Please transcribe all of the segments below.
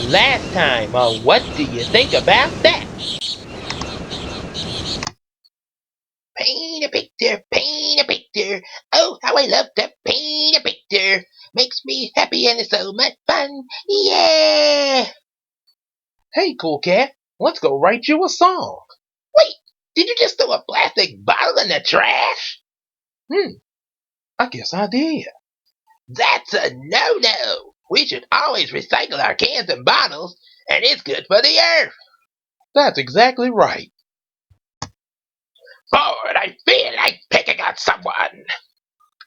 last time. What do you think about that? Paint a picture. Oh, how I love to paint a picture. Makes me happy and it's so much fun. Yeah! Hey, cool cat, let's go write you a song. Wait, did you just throw a plastic bottle in the trash? I guess I did. That's a no-no. We should always recycle our cans and bottles, and it's good for the earth. That's exactly right. Lord, I feel like picking on someone.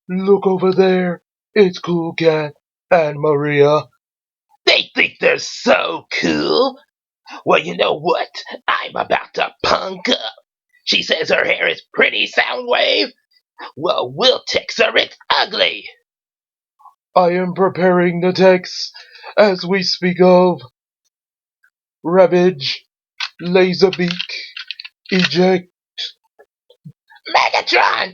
Look over there. It's Cool Cat and Maria. They think they're so cool. Well, you know what? I'm about to punk up. She says her hair is pretty, Soundwave. Well, we'll text her it's ugly. I am preparing the text as we speak of Ravage, Laserbeak, Eject. Megatron!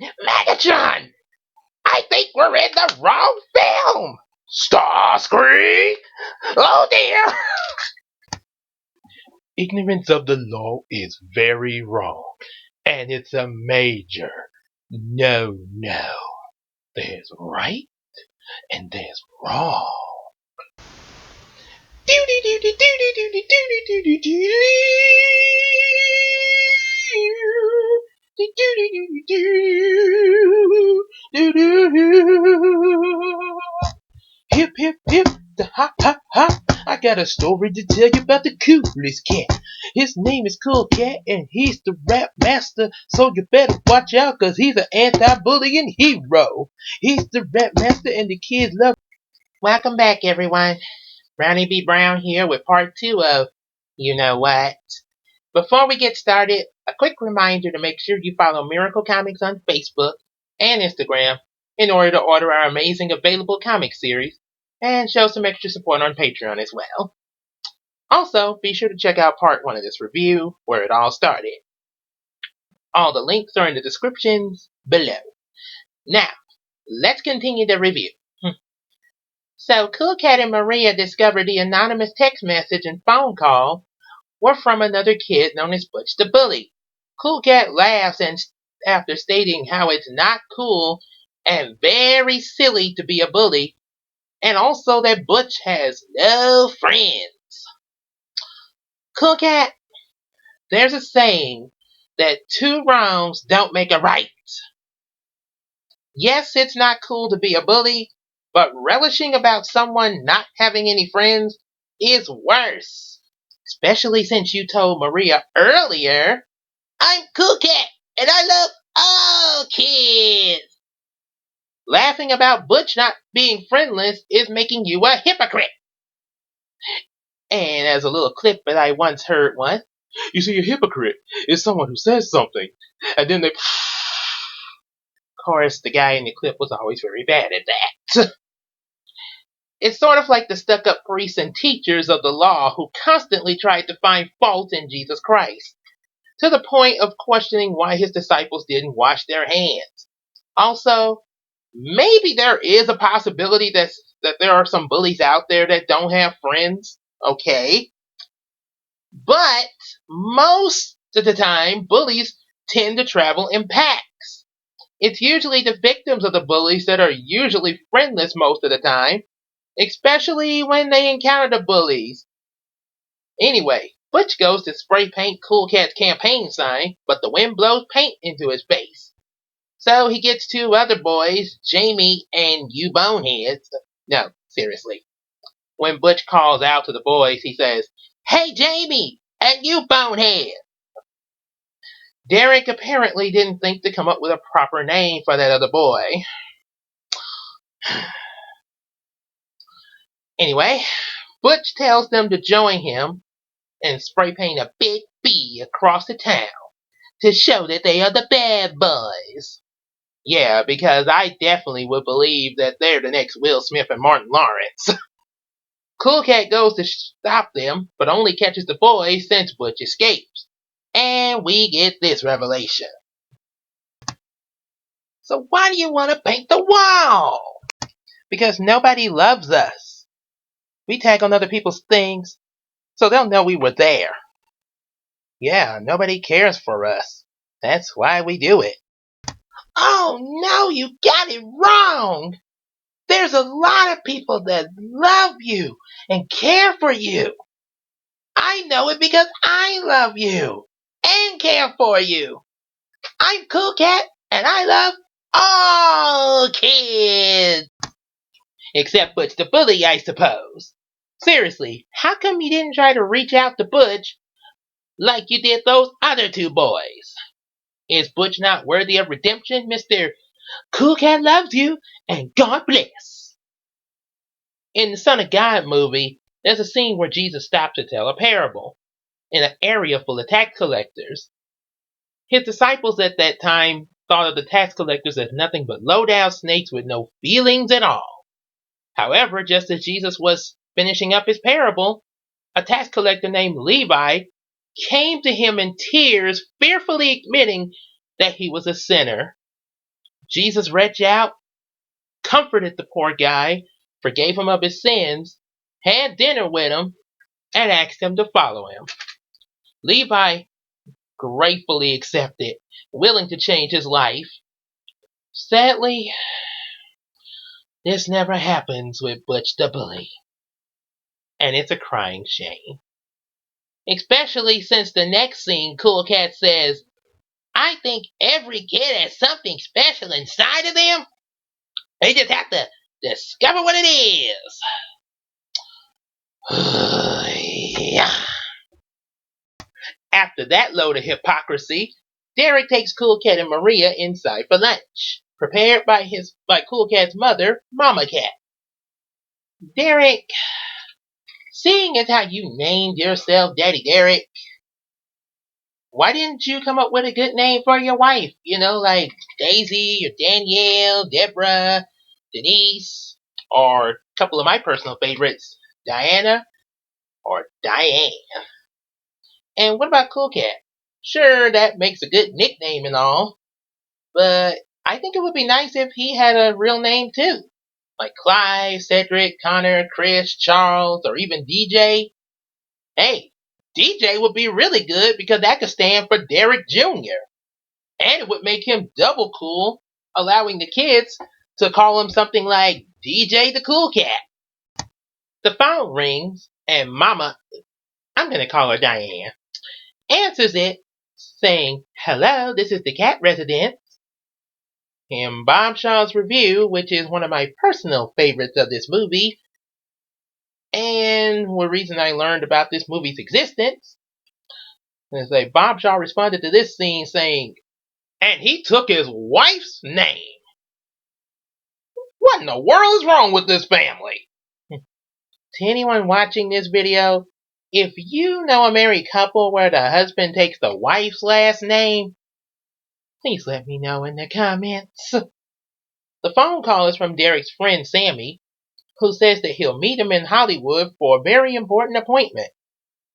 I think we're in the wrong film! Starscream! Oh dear! Ignorance of the law is very wrong, and it's a major no. There's right and there's wrong. Hip, hip, hip, the hop, hop, hop. I got a story to tell you about the coolest cat. His name is Cool Cat, and he's the rap master. So you better watch out, cause he's an anti-bullying hero. He's the rap master, and the kids love. Welcome back, everyone. Brownie B. Brown here with part 2 of You Know What. Before we get started, a quick reminder to make sure you follow Miracle Comics on Facebook and Instagram in order to order our amazing available comic series and show some extra support on Patreon as well. Also, be sure to check out part 1 of this review, where it all started. All the links are in the descriptions below. Now, let's continue the review. So, Cool Cat and Maria discovered the anonymous text message and phone call were from another kid known as Butch the Bully. Cool Cat laughs and after stating how it's not cool and very silly to be a bully, and also that Butch has no friends. Cool Cat, there's a saying that 2 wrongs don't make a right. Yes, it's not cool to be a bully, but relishing about someone not having any friends is worse. Especially since you told Maria earlier, I'm Cool Cat, and I love all kids. Laughing about Butch not being friendless is making you a hypocrite. And as a little clip that I once heard once, you see, a hypocrite is someone who says something, and then they... Of course, the guy in the clip was always very bad at that. It's sort of like the stuck-up priests and teachers of the law who constantly tried to find fault in Jesus Christ, to the point of questioning why his disciples didn't wash their hands. Also, maybe there is a possibility that there are some bullies out there that don't have friends, okay? But most of the time, bullies tend to travel in packs. It's usually the victims of the bullies that are usually friendless most of the time, especially when they encounter the bullies. Anyway, Butch goes to spray paint Cool Cat's campaign sign, but the wind blows paint into his face. So he gets 2 other boys, Jamie and you boneheads. No, seriously. When Butch calls out to the boys, he says, "Hey Jamie, and you bonehead." Derek apparently didn't think to come up with a proper name for that other boy. Anyway, Butch tells them to join him and spray paint a big B across the town to show that they are the bad boys. Yeah, because I definitely would believe that they're the next Will Smith and Martin Lawrence. Cool Cat goes to stop them, but only catches the boys since Butch escapes. And we get this revelation. So why do you want to paint the wall? Because nobody loves us. We tag on other people's things, so they'll know we were there. Yeah, nobody cares for us. That's why we do it. Oh no, you got it wrong. There's a lot of people that love you and care for you. I know it because I love you and care for you. I'm Cool Cat and I love all kids. Except Butch the Bully, I suppose. Seriously, how come you didn't try to reach out to Butch like you did those other two boys? Is Butch not worthy of redemption, Mr. Cool Cat loves you and God bless? In the Son of God movie, there's a scene where Jesus stops to tell a parable in an area full of tax collectors. His disciples at that time thought of the tax collectors as nothing but low-down snakes with no feelings at all. However, just as Jesus was finishing up his parable, a tax collector named Levi came to him in tears, fearfully admitting that he was a sinner. Jesus reached out, comforted the poor guy, forgave him of his sins, had dinner with him, and asked him to follow him. Levi gratefully accepted, willing to change his life. Sadly, this never happens with Butch the Bully, and it's a crying shame. Especially since the next scene, Cool Cat says, I think every kid has something special inside of them. They just have to discover what it is. Yeah. After that load of hypocrisy, Derek takes Cool Cat and Maria inside for lunch, prepared by Cool Cat's mother, Mama Cat. Derek, seeing as how you named yourself Daddy Derek, why didn't you come up with a good name for your wife? You know, like Daisy or Danielle, Deborah, Denise, or a couple of my personal favorites, Diana or Diane. And what about Cool Cat? Sure, that makes a good nickname and all, but I think it would be nice if he had a real name too. Like Clive, Cedric, Connor, Chris, Charles, or even DJ. Hey, DJ would be really good because that could stand for Derek Jr. And it would make him double cool, allowing the kids to call him something like DJ the Cool Cat. The phone rings, and Mama, I'm going to call her Diane, answers it, saying, hello, this is the cat resident. In Bobshaw's review, which is one of my personal favorites of this movie, and the reason I learned about this movie's existence, is that Bobshaw responded to this scene saying, and he took his wife's name. What in the world is wrong with this family? To anyone watching this video, if you know a married couple where the husband takes the wife's last name, please let me know in the comments. The phone call is from Derek's friend Sammy, who says that he'll meet him in Hollywood for a very important appointment.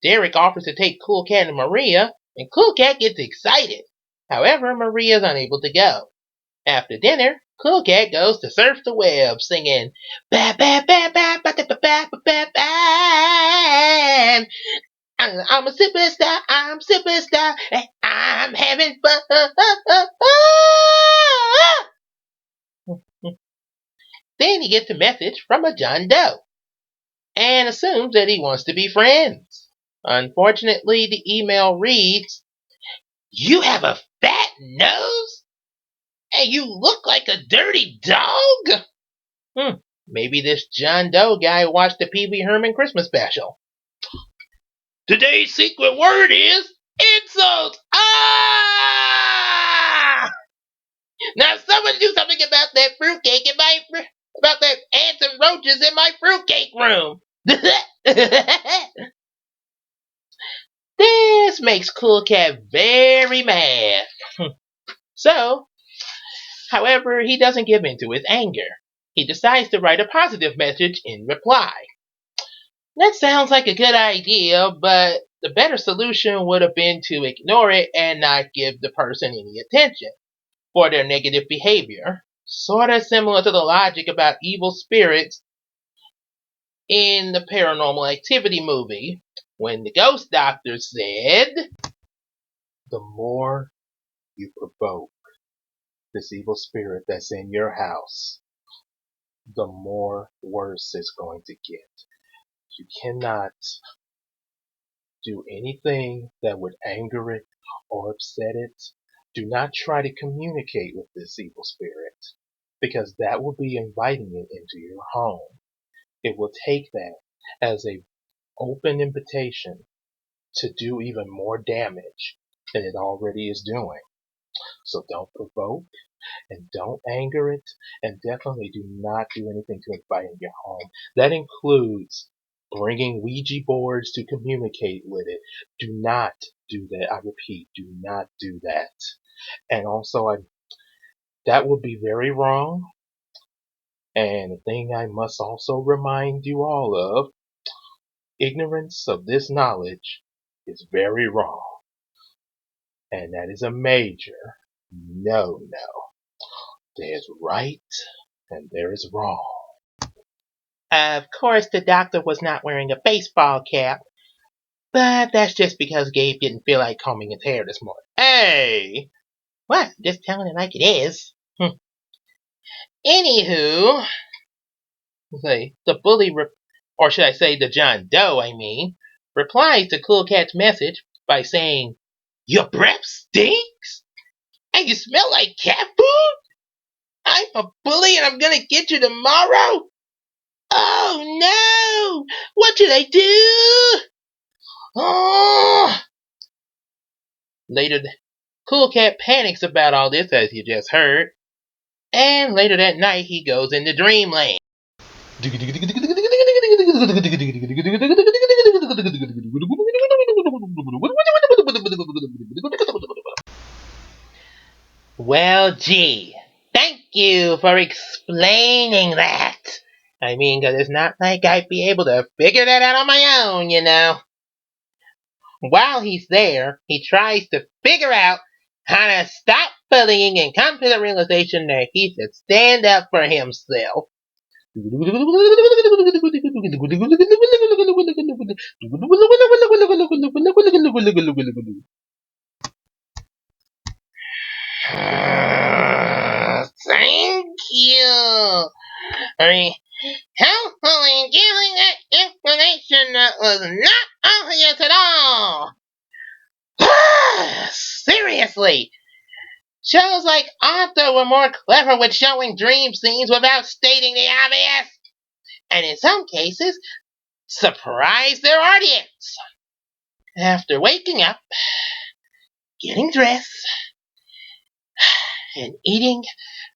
Derek offers to take Cool Cat and Maria, and Cool Cat gets excited. However, Maria is unable to go. After dinner, Cool Cat goes to surf the web, singing ba ba ba ba ba ba ba ba ba ba. I'm a superstar, and I'm having fun. Then he gets a message from a John Doe and assumes that he wants to be friends. Unfortunately, the email reads, you have a fat nose? And you look like a dirty dog? Maybe this John Doe guy watched the Pee Wee Herman Christmas special. Today's secret word is insult. Ah! Now someone do something about that fruitcake about that ants and roaches in my fruitcake room. This makes Cool Cat very mad. So, however, he doesn't give in to his anger. He decides to write a positive message in reply. That sounds like a good idea, but the better solution would have been to ignore it and not give the person any attention for their negative behavior. Sort of similar to the logic about evil spirits in the Paranormal Activity movie. when the ghost doctor said, the more you provoke this evil spirit that's in your house, the more worse it's going to get. You cannot do anything that would anger it or upset it. Do not try to communicate with this evil spirit, because that will be inviting it into your home. It will take that as an open invitation to do even more damage than it already is doing. So don't provoke and don't anger it, and definitely do not do anything to invite it in your home. That includes bringing Ouija boards to communicate with it. Do not do that. I repeat, do not do that. And also, that would be very wrong. And the thing I must also remind you all of, ignorance of this knowledge is very wrong. And that is a major no. There's right and there is wrong. Of course, the doctor was not wearing a baseball cap, but that's just because Gabe didn't feel like combing his hair this morning. Hey! What? Just telling it like it is. Anywho, the bully, or should I say the John Doe, replies to Cool Cat's message by saying, "Your breath stinks? And you smell like cat food? I'm a bully and I'm gonna get you tomorrow? Oh no! What should I do? Oh!" Later, Cool Cat panics about all this, as you just heard, and later that night he goes into dreamland. Well, gee, thank you for explaining that. Because it's not like I'd be able to figure that out on my own, you know. While he's there, he tries to figure out how to stop bullying and come to the realization that he should stand up for himself. Thank you. Helpfully giving that explanation that was not obvious at all. Seriously, shows like Arthur were more clever with showing dream scenes without stating the obvious, and in some cases, surprise their audience. After waking up, getting dressed, and eating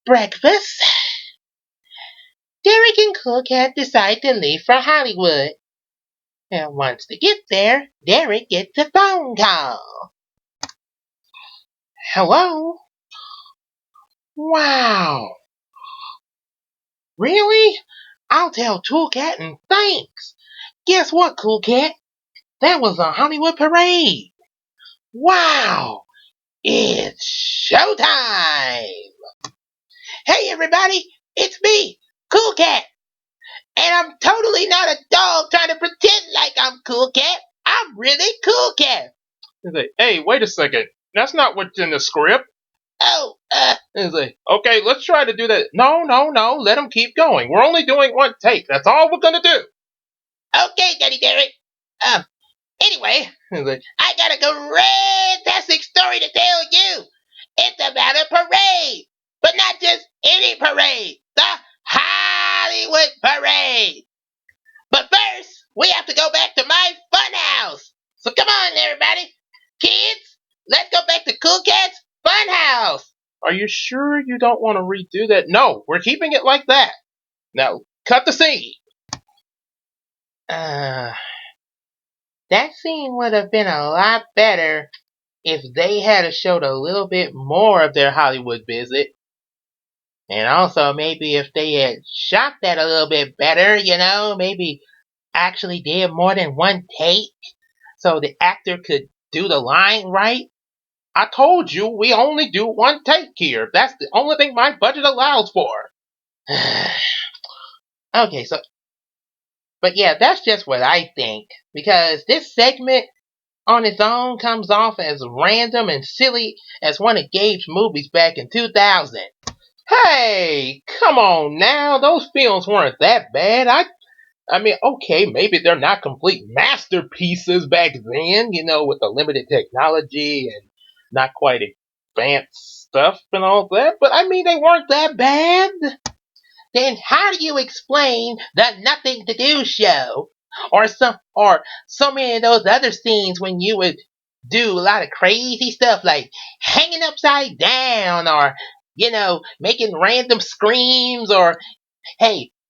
breakfast, Derek and Cool Cat decide to leave for Hollywood. And once they get there, Derek gets a phone call. Hello? Wow. Really? I'll tell Cool Cat and thanks. Guess what, Cool Cat? That was a Hollywood parade. Wow. It's showtime. Hey everybody, it's me, Cool Cat. And I'm totally not a dog trying to pretend like I'm Cool Cat. I'm really Cool Cat. He's like, hey, wait a second. That's not what's in the script. Oh, He's like, okay, let's try to do that. No. Let him keep going. We're only doing one take. That's all we're going to do. Okay, Daddy Derek. Anyway, he's like, I got a fantastic story to tell you. It's about a parade. But not just any parade. The Hollywood Parade. But first, we have to go back to my fun house. So come on, everybody. Kids, let's go back to Cool Cat's fun house. Are you sure you don't want to redo that? No, we're keeping it like that. Now, cut the scene. That scene would have been a lot better if they had showed a little bit more of their Hollywood visit. And also, maybe if they had shot that a little bit better, maybe actually did more than one take so the actor could do the line right. I told you we only do one take here. That's the only thing my budget allows for. Okay, so But yeah, that's just what I think. Because this segment on its own comes off as random and silly as one of Gabe's movies back in 2000. Hey, come on now. Those films weren't that bad. I mean, okay, maybe they're not complete masterpieces back then, with the limited technology and not quite advanced stuff and all that, but I mean, they weren't that bad. Then how do you explain the nothing to do show? Or so many of those other scenes when you would do a lot of crazy stuff like hanging upside down or, making random screams or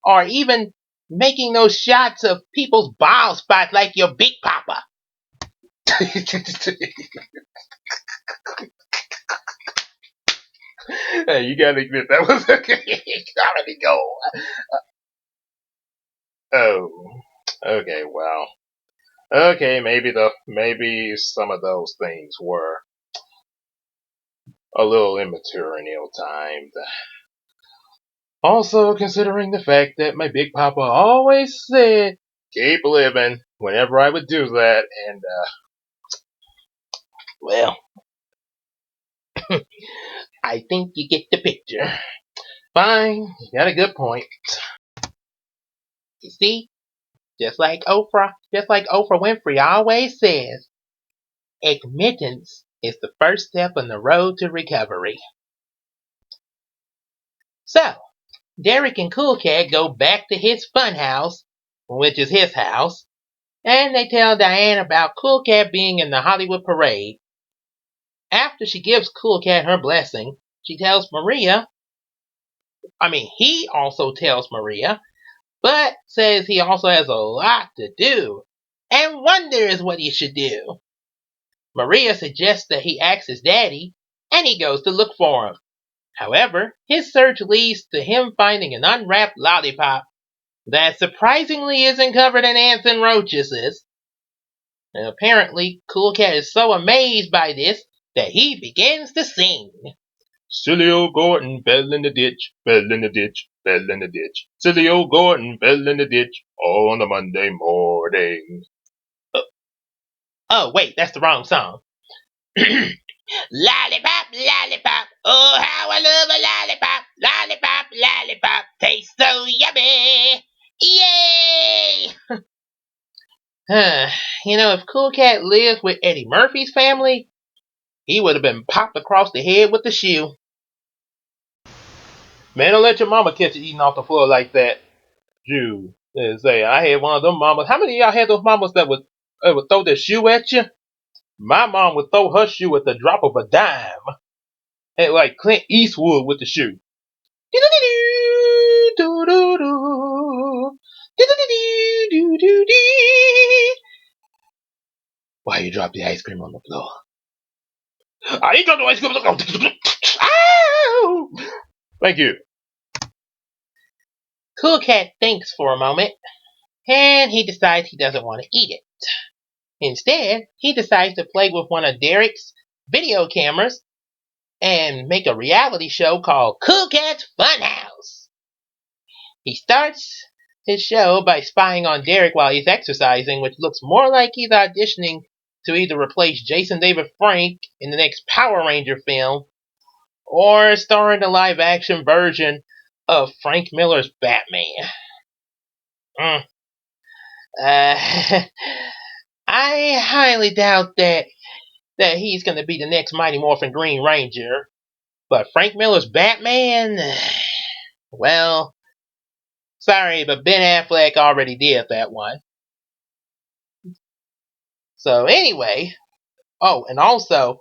or even making those shots of people's bald spots like your Big Papa. Hey, you gotta admit that was a comedy gold. Oh, okay, well, okay, maybe some of those things were a little immature and ill-timed. Also, considering the fact that my Big Papa always said, "Keep living," whenever I would do that, and well, I think you get the picture. Fine, you got a good point. You see, just like Oprah Winfrey always says, admittance is the first step on the road to recovery. So, Derek and Cool Cat go back to his fun house, which is his house, and they tell Diane about Cool Cat being in the Hollywood parade. After she gives Cool Cat her blessing, he also tells Maria, but says he also has a lot to do and wonders what he should do. Maria suggests that he asks his daddy, and he goes to look for him. However, his search leads to him finding an unwrapped lollipop that surprisingly isn't covered in ants and roaches. And apparently, Cool Cat is so amazed by this that he begins to sing. Silly old Gordon fell in the ditch, fell in the ditch, fell in the ditch. Silly old Gordon fell in the ditch on a Monday morning. Oh, wait, that's the wrong song. Lollipop, lollipop, oh how I love a lollipop. Lollipop, lollipop, tastes so yummy. Yay! If Cool Cat lived with Eddie Murphy's family, he would have been popped across the head with the shoe. Man, don't let your mama catch you eating off the floor like that. Jew. They say, I had one of them mamas. How many of y'all had those mamas that would throw their shoe at you? My mom would throw her shoe at the drop of a dime. And like Clint Eastwood with the shoe. Why you drop the ice cream on the floor? I ain't dropped the ice cream on the floor. Ow! Thank you. Cool Cat thinks for a moment, and he decides he doesn't want to eat it. Instead, he decides to play with one of Derek's video cameras and make a reality show called Cool Cat's Funhouse. He starts his show by spying on Derek while he's exercising, which looks more like he's auditioning to either replace Jason David Frank in the next Power Ranger film or star in the live-action version of Frank Miller's Batman. I highly doubt that he's going to be the next Mighty Morphin Green Ranger. But Frank Miller's Batman? Well, sorry, but Ben Affleck already did that one. So anyway, and also,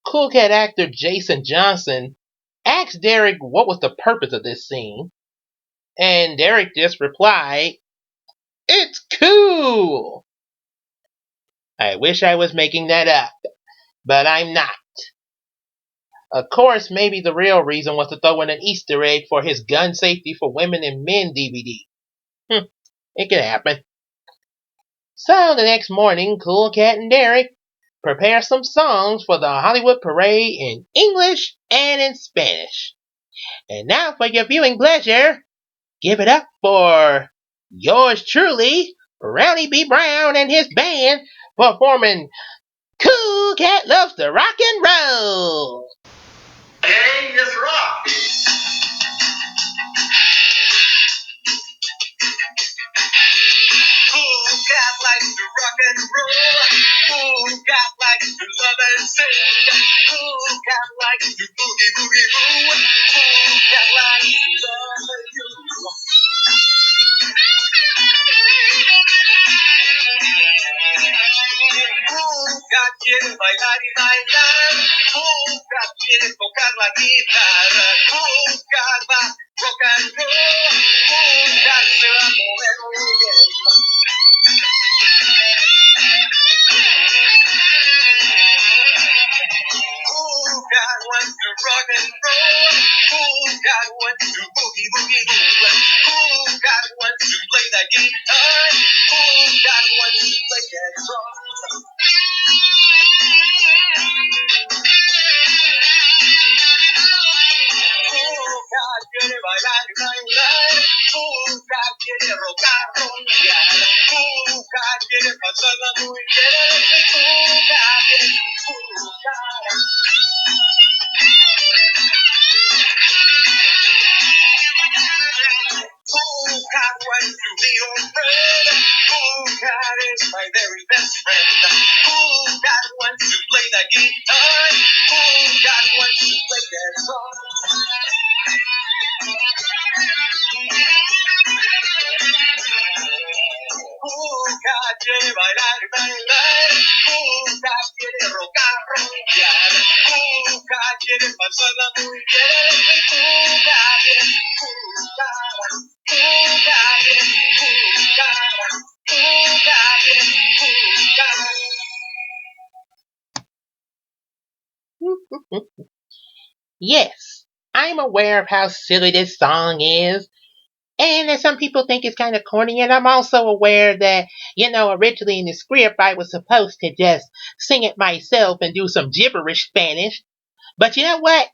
Cool Cat actor Jason Johnson asked Derek what was the purpose of this scene. And Derek just replied, "It's cool." I wish I was making that up, but I'm not. Of course, maybe the real reason was to throw in an Easter egg for his Gun Safety for Women and Men DVD. It could happen. So the next morning, Cool Cat and Derek prepare some songs for the Hollywood Parade in English and in Spanish. And now for your viewing pleasure, give it up for yours truly, Brownie B. Brown and his band, performing Cool Cat Loves to Rock and Roll. Hey, let's rock! Cool cat likes to rock and roll. Cool cat likes to love and sing. Cool cat likes to boogie boogie boo. Cool cat likes to love you. Cool cat quiere bailar y bailar. Cool cat quiere tocar la guitarra. Cool cat va rock and roll. Cool cat se va a mover muy bien. Cool cat wants to rock and roll. Cool cat wants to boogie boogie boo. Cool cat wants to play the guitar. Cool cat wants to play that drum. Cool cat quiere bailar y bailar. Cool cat quiere rocar, roncar. Cool cat quiere pasarla muy bien. Cool cat es cool cat. Cool cat wants to be your friend. Cool cat is my very best friend. Cool cat wants to play the guitar. Cool cat wants to play that song. Cool cat quiere bailar y bailar. Cool cat quiere rocar, roncar. Cool cat quiere pasarla muy bien. Cool cat es cool cat. Cool cat es cool cat. Cool cat es cool cat. Yes, I'm aware of how silly this song is, and that some people think it's kind of corny, and I'm also aware that, originally in the script I was supposed to just sing it myself and do some gibberish Spanish. But you know what?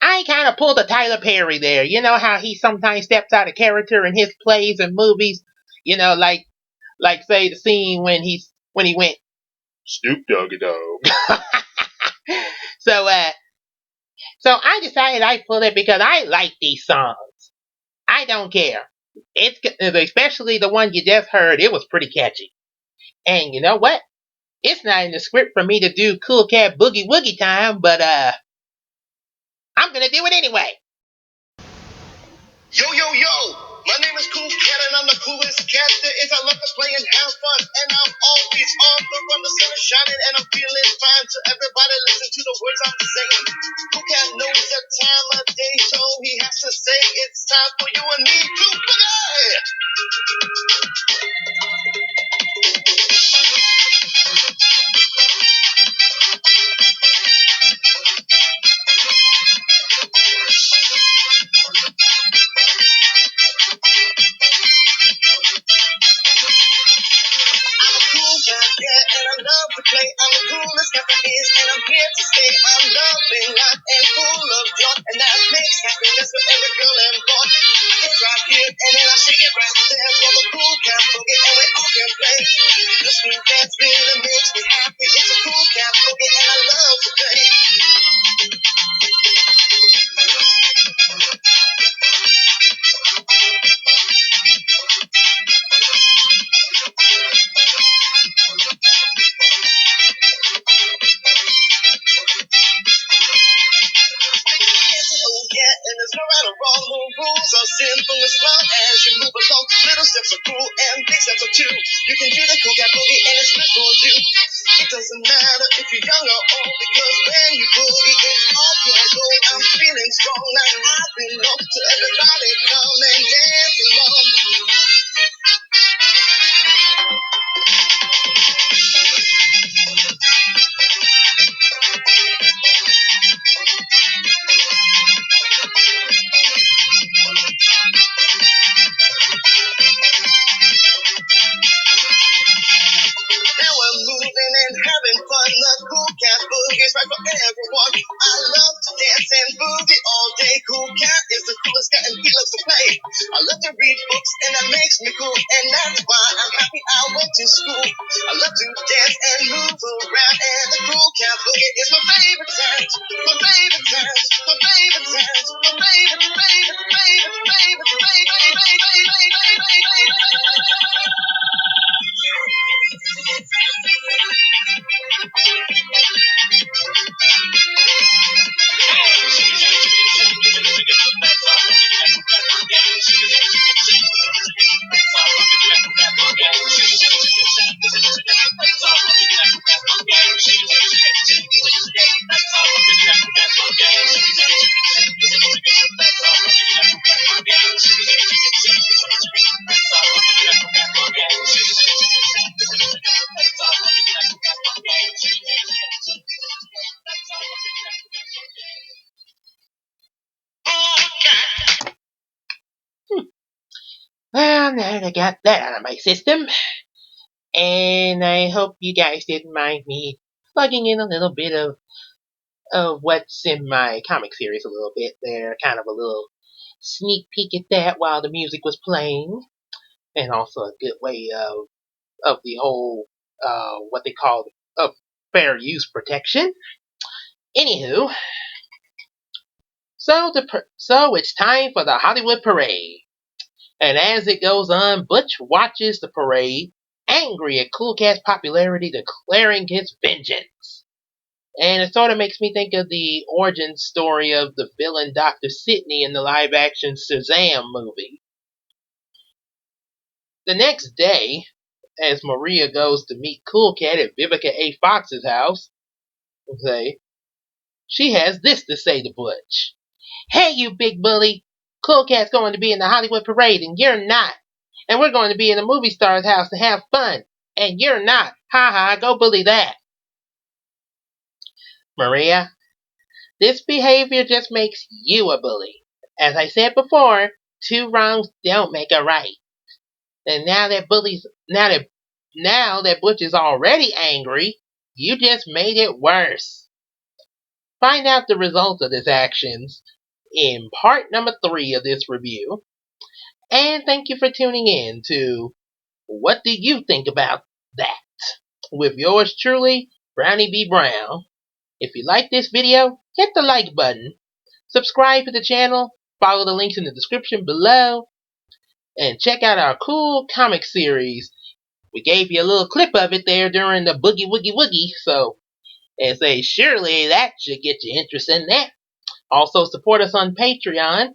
I kind of pulled a Tyler Perry there. You know how he sometimes steps out of character in his plays and movies? Like say the scene when he went Snoop Doggy Dog. so uh so I decided I pulled it because I like these songs. I don't care. It's especially the one you just heard. It was pretty catchy. And you know what? It's not in the script for me to do Cool Cat Boogie Woogie Time, but I'm gonna do it anyway. Yo, yo, yo! My name is Cool Cat and I'm the coolest cat there is. I love to play and have fun, and I'm always on the run. The sun is shining and I'm feeling fine. So everybody listen to the words I'm saying. Cool Cat knows the time of day, so he has to say it's time for you and me to play. I'm a cool cat, yeah, and I love to play. I'm the coolest cat there is, and I'm here to stay. I'm loving life and full of joy, and that makes happiness for every girl and boy. I can drive here and then I shake it right there for the cool cat boogie, and we all can play. This new dance really makes me happy. It's a cool cat boogie, and I love to play. Oh yeah, and there's no right or wrong. The rules are simple as long as you move along. Little steps are cool and big steps are too. You can do the cool cat boogie and it's good for you. It doesn't matter if you're young or old, because when you boogie, it's all pure gold. I'm feeling strong like I belong. So everybody come and dance along. Now we're moving and having fun. The cool cat boogie is right for everyone. I love to dance and boogie all day. Cool cat is the coolest cat and he loves to play. I love to read books and that makes I love to dance and move around, and the cool cat boogie is my favorite sound. My favorite sound. My favorite sound. My Well, now that I got that out of my system, and I hope you guys didn't mind me plugging in a little bit of what's in my comic series a little bit there, kind of a little sneak peek at that while the music was playing, and also a good way of the whole what they call fair use protection. Anywho, so it's time for the Hollywood Parade. And as it goes on, Butch watches the parade, angry at Cool Cat's popularity, declaring his vengeance. And it sort of makes me think of the origin story of the villain Dr. Sidney in the live-action Shazam movie. The next day, as Maria goes to meet Cool Cat at Vivica A. Fox's house, she has this to say to Butch. Hey, you big bully! Cool Cat's going to be in the Hollywood Parade, and you're not. And we're going to be in a movie star's house to have fun, and you're not. Ha ha, go bully that. Maria, this behavior just makes you a bully. As I said before, two wrongs don't make a right. And now that Butch is already angry, you just made it worse. Find out the result of his actions in part number 3 of this review. And thank you for tuning in to What Do You Think About That? With yours truly, Brownie B. Brown. If you like this video, hit the like button, subscribe to the channel, follow the links in the description below, and check out our cool comic series. We gave you a little clip of it there during the Boogie Woogie Woogie, so and say surely that should get you interested in that. Also support us on Patreon,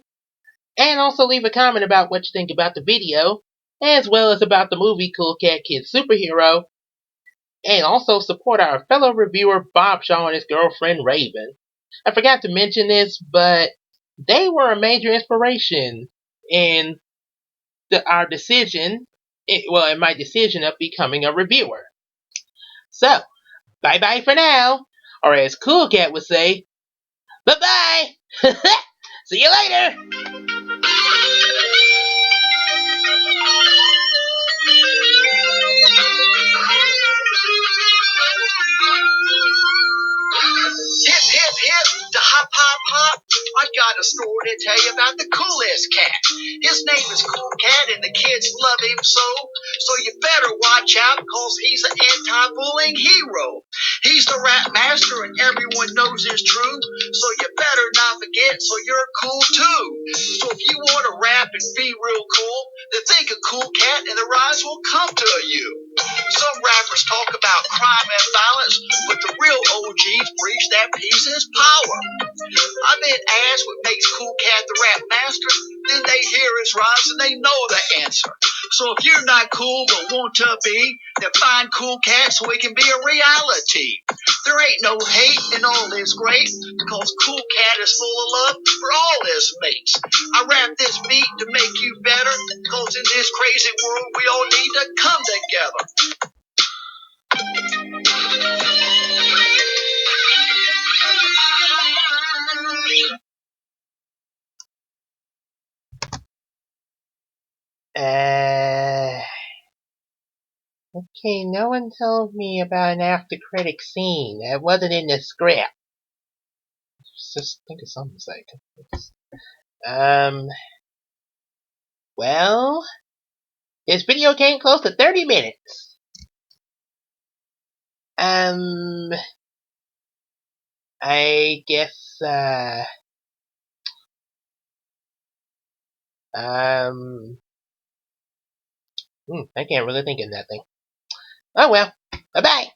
and also leave a comment about what you think about the video, as well as about the movie Cool Cat Kid Superhero, and also support our fellow reviewer Bobsheaux and his girlfriend Raven. I forgot to mention this, but they were a major inspiration in our decision, in my decision of becoming a reviewer. So, bye bye for now, or as Cool Cat would say, bye bye! See you later! Hip, hip, hip, the hop, hop, hop. I got a story to tell you about the coolest cat. His name is Cool Cat, and the kids love him so. So you better watch out, cause he's an anti-bullying hero. He's the rap master, and everyone knows it's true. So you better not forget, so you're cool too. So if you want to rap and be real cool, then think of Cool Cat, and the rhymes will come to you. Some rappers talk about crime and violence, but the real OGs preach that peace is power. I've been asked what makes Cool Cat the rap master, then they hear his rhymes and they know the answer. So if you're not cool but want to be, then find Cool Cat so it can be a reality. There ain't no hate and all is great, because Cool Cat is full of love for all his mates. I rap this beat to make you better, because in this crazy world we all need to come together. Okay, no one told me about an after credit scene. That wasn't in the script. Just think of something like well, this video came close to 30 minutes. Um, I guess, I can't really think of nothing. Oh well. Bye bye.